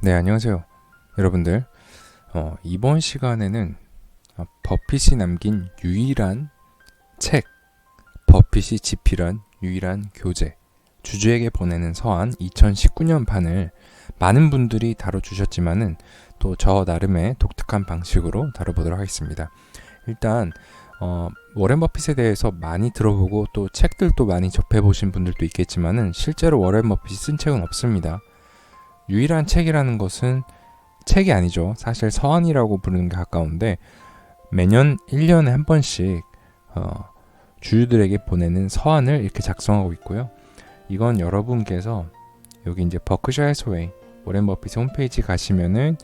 네, 안녕하세요. 여러분들, 이번 시간에는 버핏이 남긴 유일한 책, 버핏이 집필한 유일한 교재, 주주에게 보내는 서한 2019년 판을 많은 분들이 다뤄주셨지만은 또 저 나름의 독특한 방식으로 다뤄보도록 하겠습니다. 일단, 워렌 버핏에 대해서 많이 들어보고 또 책들도 많이 접해보신 분들도 있겠지만은 실제로 워렌 버핏이 쓴 책은 없습니다. 유일한 책이라는 것은 책이 아니죠. 사실 서한이라고 부르는 게 가까운데 매년 1년에 한 번씩 주주들에게 보내는 서한을 이렇게 작성하고 있고요. 이건 여러분께서 여기 이제 버크셔 해서웨이 워렌 버핏 홈페이지 가시면은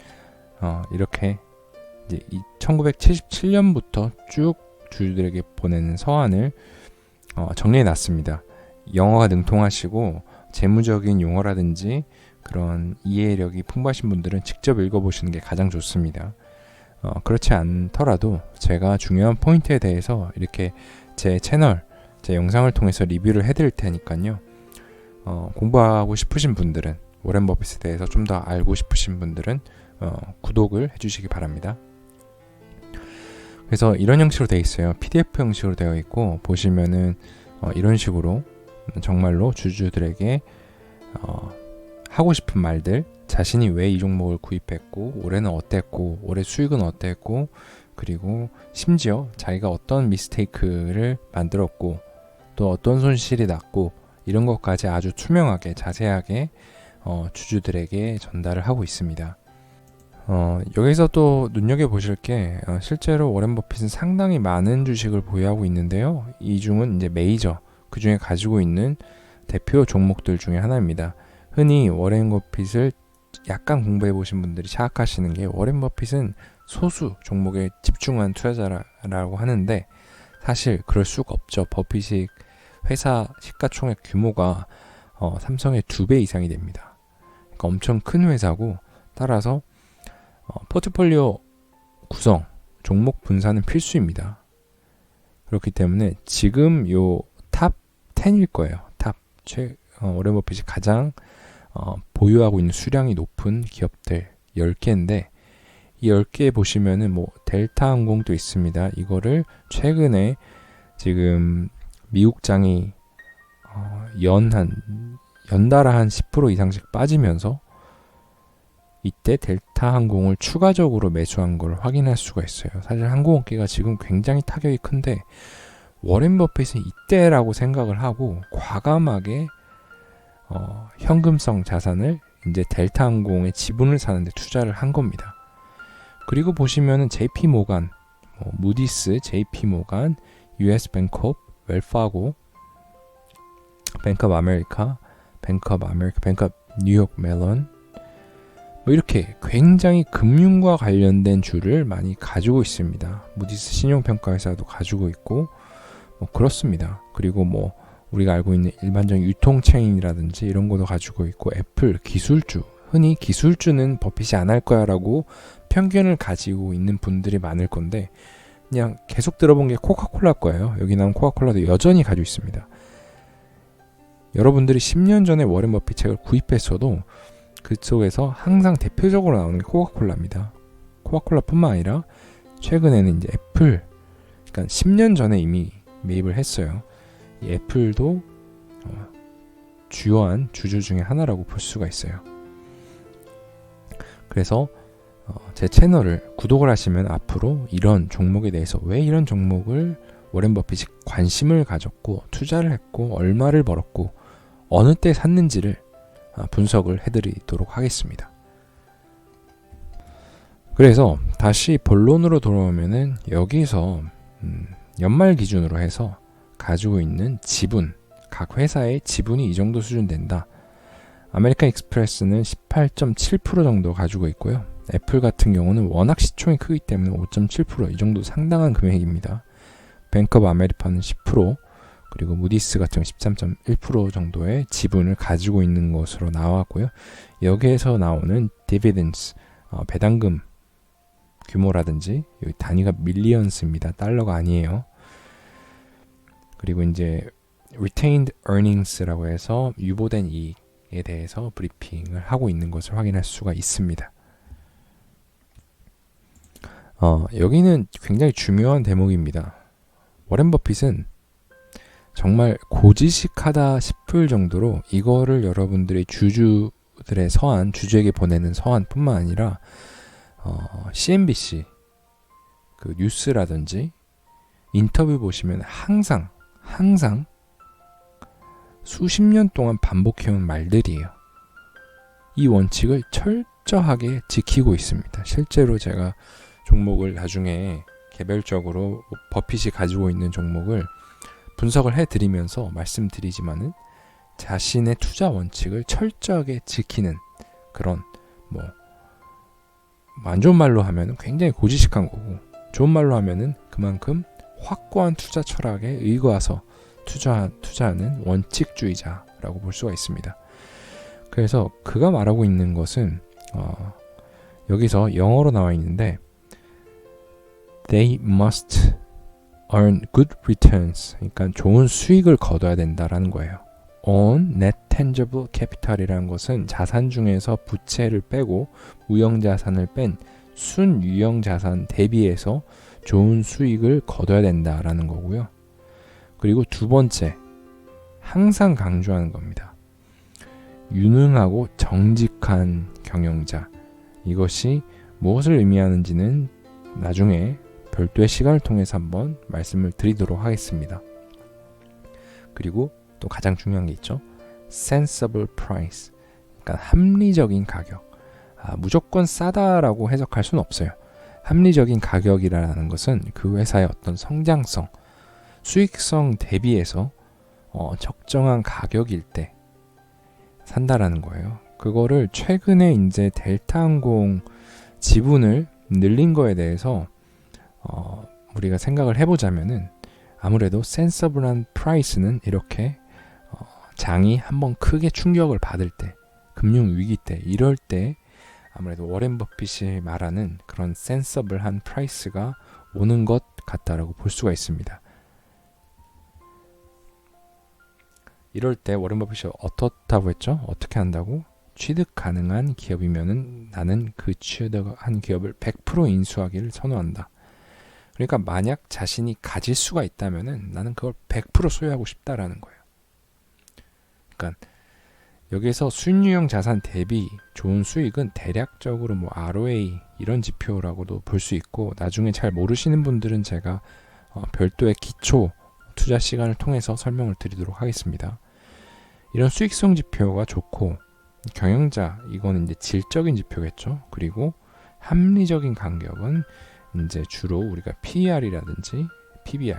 이렇게 이제 1977년부터 쭉 주주들에게 보내는 서한을 정리해 놨습니다. 영어가 능통하시고 재무적인 용어라든지 그런 이해력이 풍부하신 분들은 직접 읽어보시는 게 가장 좋습니다. 그렇지 않더라도 제가 중요한 포인트에 대해서 이렇게 제 채널, 제 영상을 통해서 리뷰를 해드릴 테니까요. 공부하고 싶으신 분들은, 워렌 버핏에 대해서 좀 더 알고 싶으신 분들은 구독을 해주시기 바랍니다. 그래서 이런 형식으로 되어 있어요. PDF 형식으로 되어 있고 보시면은 이런 식으로 정말로 주주들에게 하고 싶은 말들, 자신이 왜 이 종목을 구입했고 올해는 어땠고 올해 수익은 어땠고 그리고 심지어 자기가 어떤 미스테이크를 만들었고 또 어떤 손실이 났고 이런 것까지 아주 투명하게 자세하게 주주들에게 전달을 하고 있습니다. 여기서 또 눈여겨보실 게 실제로 워렌 버핏은 상당히 많은 주식을 보유하고 있는데요. 이 중은 이제 메이저, 그 중에 가지고 있는 대표 종목들 중에 하나입니다. 흔히 워렌 버핏을 약간 공부해 보신 분들이 생각하시는 게 워렌 버핏은 소수 종목에 집중한 투자자라고 하는데 사실 그럴 수가 없죠. 버핏이 회사 시가총액 규모가 삼성의 2배 이상이 됩니다. 그러니까 엄청 큰 회사고 따라서 포트폴리오 구성, 종목 분산은 필수입니다. 그렇기 때문에 지금 요 탑 10일 거예요. 워렌 버핏이 가장 보유하고 있는 수량이 높은 기업들 10개인데 이 10개 보시면은 뭐 델타항공도 있습니다. 이거를 최근에 지금 미국장이 연달아 한 10% 이상씩 빠지면서 이때 델타항공을 추가적으로 매수한 걸 확인할 수가 있어요. 사실 항공업계가 지금 굉장히 타격이 큰데 워렌 버핏은 이때라고 생각을 하고 과감하게 현금성 자산을 이제 델타항공의 지분을 사는데 투자를 한 겁니다. 그리고 보시면은 JP 모간, 무디스, JP 모간, US 뱅컵, 웰파고, 뱅크 오브 아메리카, 뱅크 오브 뉴욕 멜론 뭐 이렇게 굉장히 금융과 관련된 주를 많이 가지고 있습니다. 무디스 신용평가 회사도 가지고 있고 뭐 그렇습니다. 그리고 뭐 우리가 알고 있는 일반적인 유통체인이라든지 이런 것도 가지고 있고 애플, 기술주, 흔히 기술주는 버핏이 안 할 거야 라고 편견을 가지고 있는 분들이 많을 건데 그냥 계속 들어본 게 코카콜라 거예요. 여기 나온 코카콜라도 여전히 가지고 있습니다. 여러분들이 10년 전에 워렌 버핏 책을 구입했어도 그 속에서 항상 대표적으로 나오는 게 코카콜라입니다. 코카콜라뿐만 아니라 최근에는 이제 애플, 그러니까 10년 전에 이미 매입을 했어요. 이 애플도 주요한 주주 중에 하나라고 볼 수가 있어요. 그래서 제 채널을 구독을 하시면 앞으로 이런 종목에 대해서 왜 이런 종목을 워렌 버핏이 관심을 가졌고 투자를 했고 얼마를 벌었고 어느 때 샀는지를 분석을 해드리도록 하겠습니다. 그래서 다시 본론으로 돌아오면은 여기서 연말 기준으로 해서 가지고 있는 지분, 각 회사의 지분이 이 정도 수준 된다. 아메리칸 익스프레스는 18.7% 정도 가지고 있고요. 애플 같은 경우는 워낙 시총이 크기 때문에 5.7%, 이 정도 상당한 금액입니다. 뱅크 오브 아메리카는 10%, 그리고 무디스 같은 경우 13.1% 정도의 지분을 가지고 있는 것으로 나왔고요. 여기에서 나오는 디비던스, 배당금 규모라든지 여기 단위가 밀리언스입니다. 달러가 아니에요. 그리고 이제 retained earnings라고 해서 유보된 이익, 대해서 브리핑을 하고 있는 것을 확인할 수가 있습니다. 여기는 굉장히 중요한 대목입니다. 워렌 버핏은 정말 고지식하다 싶을 정도로 이거를 여러분들의 주주들의 서한, 주주에게 보내는 서한뿐만 아니라 CNBC 그 뉴스라든지 인터뷰 보시면 항상 수십 년 동안 반복해온 말들이에요. 이 원칙을 철저하게 지키고 있습니다. 실제로 제가 종목을 나중에 개별적으로 버핏이 가지고 있는 종목을 분석을 해드리면서 말씀드리지만은 자신의 투자 원칙을 철저하게 지키는 그런 안 좋은 말로 하면 굉장히 고지식한 거고, 좋은 말로 하면은 그만큼 확고한 투자 철학에 의거해서 투자하는 원칙주의자라고 볼 수가 있습니다. 그래서 그가 말하고 있는 것은 여기서 영어로 나와 있는데 They must earn good returns. 그러니까 좋은 수익을 거둬야 된다라는 거예요. On net tangible capital이라는 것은 자산 중에서 부채를 빼고 무형자산을 뺀 순유형자산 대비해서 좋은 수익을 거둬야 된다라는 거고요. 그리고 두 번째, 항상 강조하는 겁니다. 유능하고 정직한 경영자. 이것이 무엇을 의미하는지는 나중에 별도의 시간을 통해서 한번 말씀을 드리도록 하겠습니다. 그리고 또 가장 중요한 게 있죠. sensible price. 그러니까 합리적인 가격. 무조건 싸다라고 해석할 수는 없어요. 합리적인 가격이라는 것은 그 회사의 어떤 성장성, 수익성 대비해서 적정한 가격일 때 산다라는 거예요. 그거를 최근에 이제 델타항공 지분을 늘린 거에 대해서 우리가 생각을 해보자면은 아무래도 센서블한 프라이스는 이렇게 장이 한번 크게 충격을 받을 때, 금융 위기 때, 이럴 때 아무래도 워렌 버핏이 말하는 그런 센서블한 프라이스가 오는 것 같다라고 볼 수가 있습니다. 이럴 때 워렌 버핏이 어떻다고 했죠? 어떻게 한다고? 취득 가능한 기업이면은 나는 그 취득한 기업을 100% 인수하기를 선호한다. 그러니까 만약 자신이 가질 수가 있다면은 나는 그걸 100% 소유하고 싶다라는 거예요. 그러니까 여기서 순유형 자산 대비 좋은 수익은 대략적으로 ROA 이런 지표라고도 볼 수 있고, 나중에 잘 모르시는 분들은 제가 별도의 기초 투자 시간을 통해서 설명을 드리도록 하겠습니다. 이런 수익성 지표가 좋고, 경영자 이거는 이제 질적인 지표겠죠. 그리고 합리적인 간격은 이제 주로 우리가 PER이라든지 PBR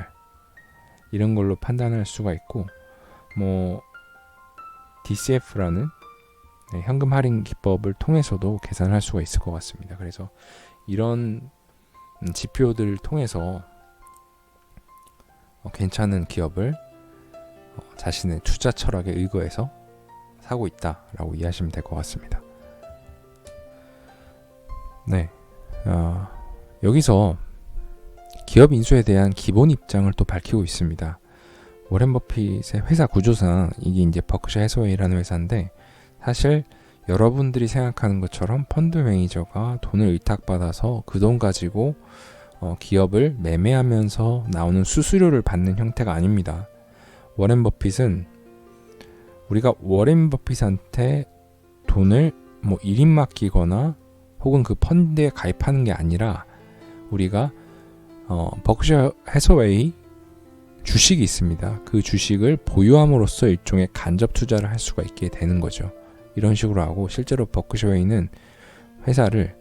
이런 걸로 판단할 수가 있고, DCF라는 현금 할인 기법을 통해서도 계산할 수가 있을 것 같습니다. 그래서 이런 지표들을 통해서 괜찮은 기업을 자신의 투자 철학에 의거해서 사고 있다라고 이해하시면 될 것 같습니다. 네, 여기서 기업 인수에 대한 기본 입장을 또 밝히고 있습니다. 워렌 버핏의 회사 구조상 이게 이제 버크셔 해서웨이라는 회사인데, 사실 여러분들이 생각하는 것처럼 펀드 매니저가 돈을 위탁받아서 그 돈 가지고 기업을 매매하면서 나오는 수수료를 받는 형태가 아닙니다. 워렌 버핏은 우리가 워렌 버핏한테 돈을 1인 맡기거나 혹은 그 펀드에 가입하는 게 아니라, 우리가 버크셔 해서웨이 주식이 있습니다. 그 주식을 보유함으로써 일종의 간접 투자를 할 수가 있게 되는 거죠. 이런 식으로 하고, 실제로 버크셔웨이는 회사를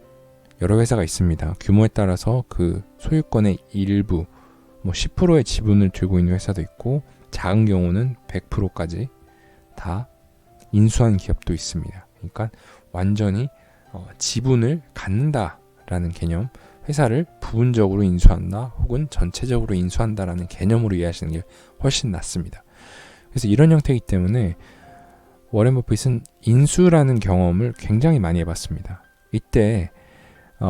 여러 회사가 있습니다. 규모에 따라서 그 소유권의 일부 10%의 지분을 들고 있는 회사도 있고, 작은 경우는 100%까지 다 인수한 기업도 있습니다. 그러니까 완전히 지분을 갖는다라는 개념, 회사를 부분적으로 인수한다 혹은 전체적으로 인수한다라는 개념으로 이해하시는 게 훨씬 낫습니다. 그래서 이런 형태이기 때문에 워렌 버핏은 인수라는 경험을 굉장히 많이 해봤습니다. 이때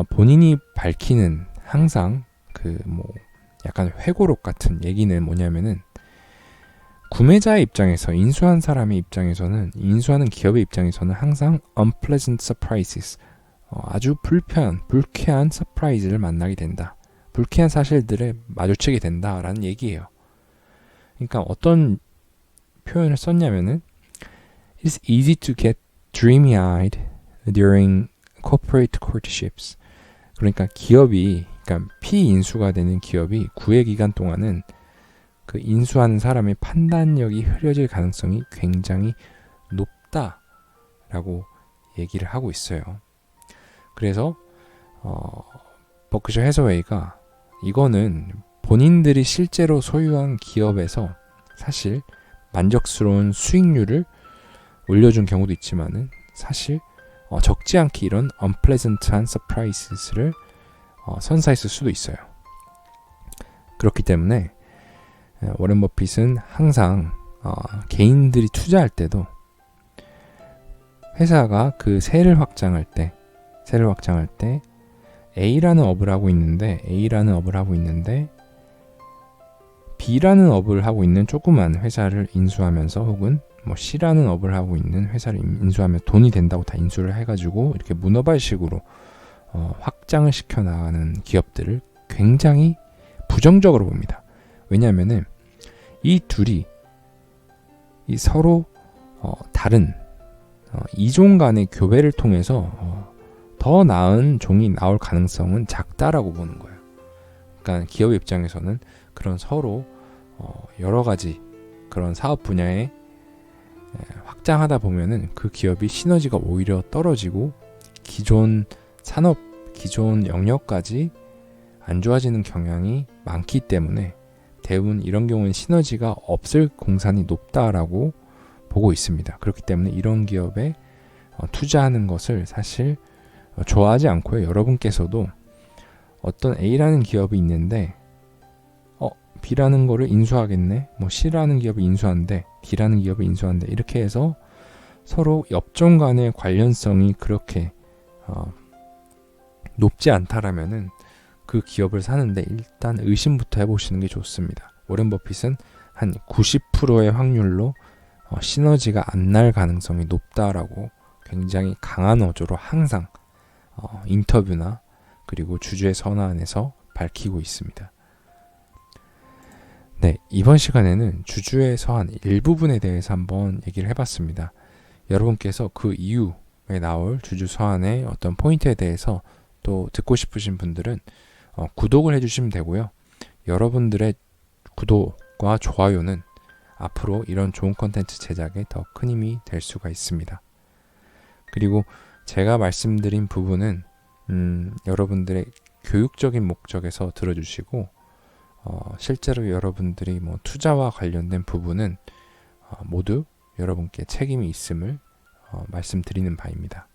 본인이 밝히는 항상 약간 회고록 같은 얘기는 뭐냐면은, 구매자의 입장에서, 인수한 사람의 입장에서는, 인수하는 기업의 입장에서는 항상 unpleasant surprises, 아주 불쾌한 서프라이즈를 만나게 된다. 불쾌한 사실들에 마주치게 된다라는 얘기예요. 그러니까 어떤 표현을 썼냐면은 It's easy to get dreamy-eyed during corporate courtships. 그러니까 그러니까 피인수가 되는 기업이 구애 기간 동안은 그 인수하는 사람의 판단력이 흐려질 가능성이 굉장히 높다라고 얘기를 하고 있어요. 그래서 버크셔 해서웨이가 이거는 본인들이 실제로 소유한 기업에서 사실 만족스러운 수익률을 올려준 경우도 있지만은 사실 적지 않게 이런 unpleasant한 surprises를 선사했을 수도 있어요. 그렇기 때문에 워렌 버핏은 항상 개인들이 투자할 때도 회사가 그 세를 확장할 때 A라는 업을 하고 있는데 B라는 업을 하고 있는 조그만 회사를 인수하면서 혹은 뭐 C라는 업을 하고 있는 회사를 인수하면 돈이 된다고 다 인수를 해가지고 이렇게 문어발식으로 확장을 시켜 나가는 기업들을 굉장히 부정적으로 봅니다. 왜냐하면은 이 둘이 서로 다른 이종 간의 교배를 통해서 더 나은 종이 나올 가능성은 작다라고 보는 거예요. 그러니까 기업 입장에서는 그런 서로 여러 가지 그런 사업 분야에 확장하다 보면은 그 기업이 시너지가 오히려 떨어지고 기존 산업, 기존 영역까지 안 좋아지는 경향이 많기 때문에 대부분 이런 경우는 시너지가 없을 공산이 높다라고 보고 있습니다. 그렇기 때문에 이런 기업에 투자하는 것을 사실 좋아하지 않고요. 여러분께서도 어떤 A라는 기업이 있는데 B라는 거를 인수하겠네, 뭐 C라는 기업을 인수한대, D라는 기업을 인수한대, 이렇게 해서 서로 업종 간의 관련성이 그렇게 높지 않다라면은 그 기업을 사는데 일단 의심부터 해보시는 게 좋습니다. 워렌 버핏은 한 90%의 확률로 시너지가 안 날 가능성이 높다라고 굉장히 강한 어조로 항상 인터뷰나 그리고 주주의 선언에서 밝히고 있습니다. 네, 이번 시간에는 주주의 서한 일부분에 대해서 한번 얘기를 해봤습니다. 여러분께서 그 이후에 나올 주주 서한의 어떤 포인트에 대해서 또 듣고 싶으신 분들은 구독을 해주시면 되고요. 여러분들의 구독과 좋아요는 앞으로 이런 좋은 컨텐츠 제작에 더 큰 힘이 될 수가 있습니다. 그리고 제가 말씀드린 부분은 여러분들의 교육적인 목적에서 들어주시고 실제로 여러분들이 뭐 투자와 관련된 부분은 모두 여러분께 책임이 있음을 말씀드리는 바입니다.